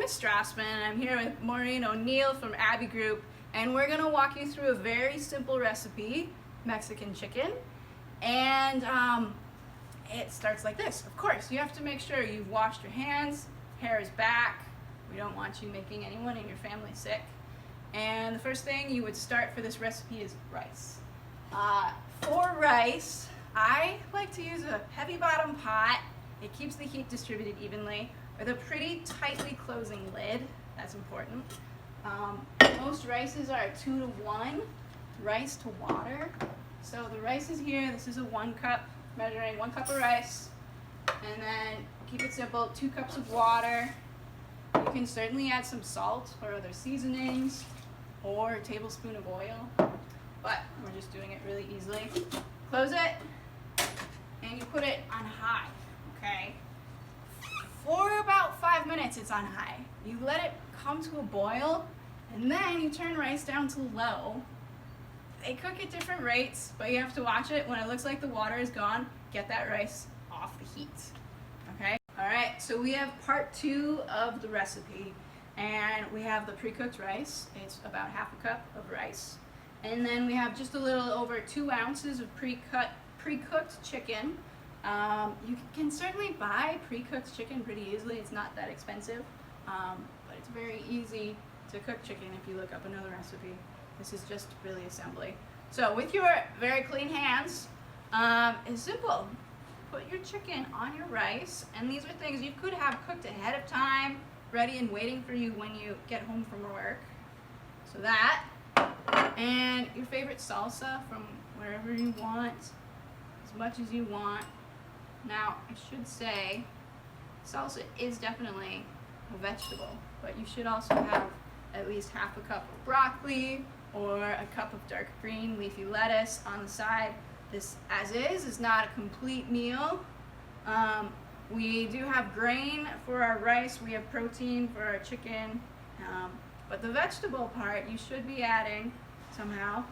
Miss Strassman, and I'm here with Maureen O'Neill from Abbey Group, and we're going to walk you through a very simple recipe, Mexican chicken. And it starts like this. Of course, you have to make sure you've washed your hands, hair is back. We don't want you making anyone in your family sick. And the first thing you would start for this recipe is rice. For rice, I like to use a heavy bottom pot. It keeps the heat distributed evenly, with a pretty tightly closing lid. That's important. Most rices are 2 to 1 rice to water. So the rice is here. This is a 1 cup, measuring 1 cup of rice. And then keep it simple, 2 cups of water. You can certainly add some salt or other seasonings or a tablespoon of oil, but we're just doing it really easily. Close it and you put it on high, okay? For about 5 minutes it's on high. You let it come to a boil and then you turn rice down to low. They cook at different rates, but you have to watch it. When it looks like the water is gone, get that rice off the heat, okay? All right, so we have part 2 of the recipe, and we have the pre-cooked rice. It's about half a cup of rice. And then we have just a little over 2 ounces of pre-cooked chicken. You can certainly buy pre-cooked chicken pretty easily. It's not that expensive, but it's very easy to cook chicken if you look up another recipe. This is just really assembly. So with your very clean hands, it's simple. Put your chicken on your rice, and these are things you could have cooked ahead of time, ready and waiting for you when you get home from work. So that, and your favorite salsa from wherever you want, as much as you want. Now, I should say, salsa is definitely a vegetable, but you should also have at least half a cup of broccoli or a cup of dark green leafy lettuce on the side. This, as is not a complete meal. We do have grain for our rice, we have protein for our chicken, but the vegetable part you should be adding somehow.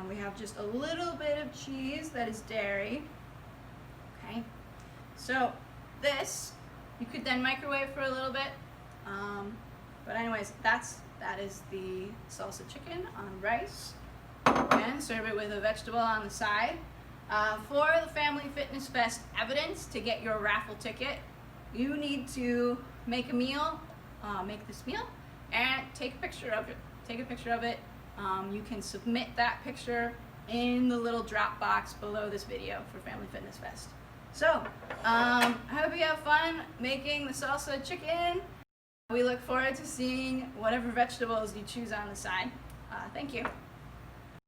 We have just a little bit of cheese that is dairy. Okay, so this you could then microwave for a little bit, but anyways, that is the salsa chicken on rice, and serve it with a vegetable on the side. For the Family Fitness Fest evidence, to get your raffle ticket, you need to make a meal, make this meal, and take a picture of it. Take a picture of it. You can submit that picture in the little drop box below this video for Family Fitness Fest. So, I hope you have fun making the salsa chicken. We look forward to seeing whatever vegetables you choose on the side. Thank you.